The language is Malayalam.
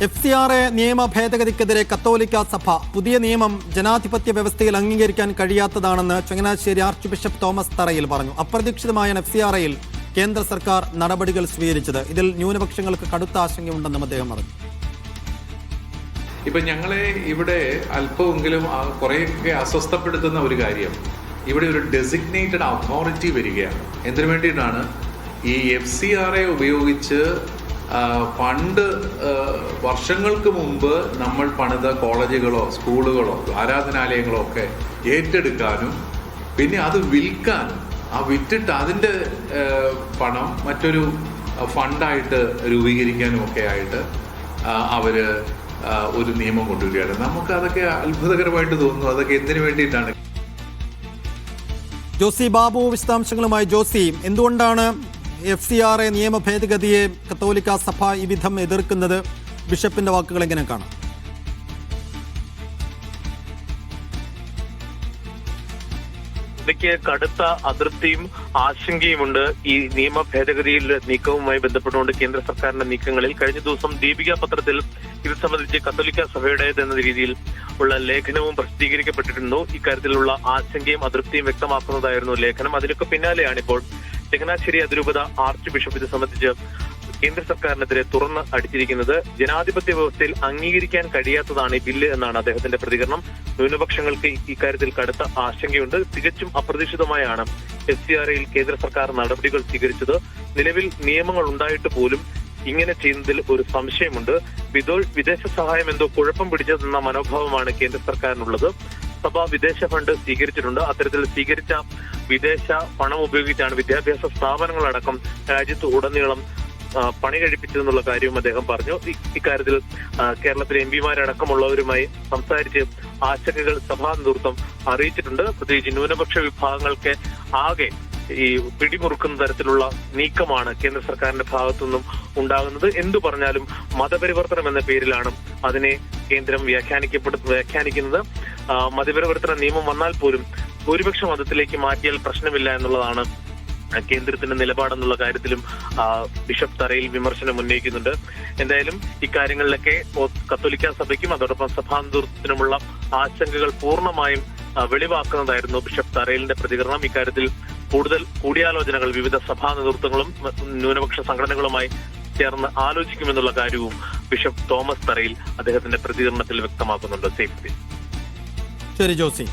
FCRA നിയമ ഭേദഗതിക്കെതിരെ കത്തോലിക്ക സഭ പുതിയ നിയമം ജനാധിപത്യ വ്യവസ്ഥയിൽ അംഗീകരിക്കാൻ കഴിയാത്തതാണെന്ന് ചങ്ങനാശ്ശേരി ആർച്ച് ബിഷപ്പ് തോമസ് തറയിൽ പറഞ്ഞു. അപ്രതീക്ഷിതമായാണ് FCRAയിൽ കേന്ദ്ര സർക്കാർ നടപടികൾ സ്വീകരിച്ചത്. ഇതിൽ ന്യൂനപക്ഷങ്ങൾക്ക് കടുത്ത ആശങ്കയുണ്ടെന്നും അദ്ദേഹം പറഞ്ഞു. ഇപ്പൊ ഞങ്ങളെ ഇവിടെ അല്പമെങ്കിലും കുറെയൊക്കെ അസ്വസ്ഥപ്പെടുത്തുന്ന ഒരു കാര്യം, ഇവിടെ ഒരു ഡെസിഗ്നേറ്റഡ് അതോറിറ്റി വരികയാണ്. എന്തിനു വേണ്ടിയിട്ടാണ്? ഈ FCRA ഉപയോഗിച്ച് പണ്ട് വർഷങ്ങൾക്ക് മുമ്പ് നമ്മൾ പണിത കോളേജുകളോ സ്കൂളുകളോ ആരാധനാലയങ്ങളോ ഒക്കെ ഏറ്റെടുക്കാനും പിന്നെ അത് വിൽക്കാനും, വിറ്റിട്ട് അതിൻ്റെ പണം മറ്റൊരു ഫണ്ടായിട്ട് രൂപീകരിക്കാനും ഒക്കെ ആയിട്ട് അവർ ഒരു നിയമം കൊണ്ടുവരികയാണ്. നമുക്ക് അതൊക്കെ അത്ഭുതകരമായിട്ട് തോന്നുന്നു. അതൊക്കെ എന്തിനു വേണ്ടിയിട്ടാണ്? ജോസി ബാബു വിശദാംശങ്ങളുമായി. ജോസി, എന്തുകൊണ്ടാണ് FCRA നിയമ ഭേദഗതിയെ കത്തോലിക്ക സഭ ഈ വിധം എതിർക്കുന്നത്? ബിഷപ്പിന്റെ വാക്കുകൾ എങ്ങനെ കാണാം? ഇതിക്ക് കടുത്ത അതൃപ്തിയും ആശങ്കയുമുണ്ട്. ഈ നിയമ ഭേദഗതിയിൽ നീക്കവുമായി ബന്ധപ്പെട്ടുകൊണ്ട് കേന്ദ്ര സർക്കാരിന്റെ നീക്കങ്ങളിൽ കഴിഞ്ഞ ദിവസം ദീപിക പത്രത്തിൽ ഇത് സംബന്ധിച്ച് കത്തോലിക്ക സഭയുടേതെന്ന രീതിയിൽ ഉള്ള ലേഖനവും പ്രസിദ്ധീകരിക്കപ്പെട്ടിരുന്നു. ഇക്കാര്യത്തിലുള്ള ആശങ്കയും അതൃപ്തിയും വ്യക്തമാക്കുന്നതായിരുന്നു ലേഖനം. അതിനൊക്കെ പിന്നാലെയാണ് ഇപ്പോൾ ചങ്ങനാശ്ശേരി അതിരൂപത ആർച്ച് ബിഷപ്പ് ഇത് സംബന്ധിച്ച് കേന്ദ്ര സർക്കാരിനെതിരെ തുറന്ന് അടിച്ചിരിക്കുന്നത്. ജനാധിപത്യ വ്യവസ്ഥയിൽ അംഗീകരിക്കാൻ കഴിയാത്തതാണ് ഈ ബില്ല് എന്നാണ് അദ്ദേഹത്തിന്റെ പ്രതികരണം. ന്യൂനപക്ഷങ്ങൾക്ക് ഇക്കാര്യത്തിൽ കടുത്ത ആശങ്കയുണ്ട്. തികച്ചും അപ്രതീക്ഷിതമായാണ് FCRAയിൽ കേന്ദ്ര സർക്കാർ നടപടികൾ സ്വീകരിച്ചത്. നിലവിൽ നിയമങ്ങൾ ഉണ്ടായിട്ട് പോലും ഇങ്ങനെ ചെയ്യുന്നതിൽ ഒരു സംശയമുണ്ട്. വിദേശ സഹായം എന്തോ കുഴപ്പം പിടിച്ചതെന്ന മനോഭാവമാണ് കേന്ദ്ര സർക്കാരിനുള്ളത്. സഭ വിദേശ ഫണ്ട് സ്വീകരിച്ചിട്ടുണ്ട്. അത്തരത്തിൽ സ്വീകരിച്ച വിദേശ പണം ഉപയോഗിച്ചാണ് വിദ്യാഭ്യാസ സ്ഥാപനങ്ങളടക്കം രാജ്യത്ത് ഉടനീളം പണി കഴിപ്പിച്ചതെന്നുള്ള കാര്യവും അദ്ദേഹം പറഞ്ഞു. ഇക്കാര്യത്തിൽ കേരളത്തിലെ MPമാരടക്കമുള്ളവരുമായി സംസാരിച്ച് ആശങ്കകൾ സഭാ നേതൃത്വം അറിയിച്ചിട്ടുണ്ട്. പ്രത്യേകിച്ച് ന്യൂനപക്ഷ വിഭാഗങ്ങൾക്ക് ആകെ ഈ പിടിമുറുക്കുന്ന തരത്തിലുള്ള നീക്കമാണ് കേന്ദ്ര സർക്കാരിന്റെ ഭാഗത്തുനിന്നും ഉണ്ടാകുന്നത്. എന്തു പറഞ്ഞാലും മതപരിവർത്തനം എന്ന പേരിലാണ് അതിനെ കേന്ദ്രം വ്യാഖ്യാനിക്കുന്നത്. മതപരിവർത്തന നിയമം വന്നാൽ പോലും ഭൂരിപക്ഷ മതത്തിലേക്ക് മാറ്റിയാൽ പ്രശ്നമില്ല എന്നുള്ളതാണ് കേന്ദ്രത്തിന്റെ നിലപാടെന്നുള്ള കാര്യത്തിലും ബിഷപ്പ് തറയിൽ വിമർശനം ഉന്നയിക്കുന്നുണ്ട്. എന്തായാലും ഇക്കാര്യങ്ങളിലൊക്കെ കത്തോലിക്ക സഭയ്ക്കും അതോടൊപ്പം സഭാ നേതൃത്വത്തിനുമുള്ള ആശങ്കകൾ പൂർണ്ണമായും വെളിവാക്കുന്നതായിരുന്നു ബിഷപ്പ് തറയിലിന്റെ പ്രതികരണം. ഇക്കാര്യത്തിൽ കൂടുതൽ കൂടിയാലോചനകൾ വിവിധ സഭാ നേതൃത്വങ്ങളും ന്യൂനപക്ഷ സംഘടനകളുമായി ചേർന്ന് ആലോചിക്കുമെന്നുള്ള കാര്യവും ബിഷപ്പ് തോമസ് തറയിൽ അദ്ദേഹത്തിന്റെ പ്രതികരണത്തിൽ വ്യക്തമാക്കുന്നുണ്ട്. ശരി ജോസി.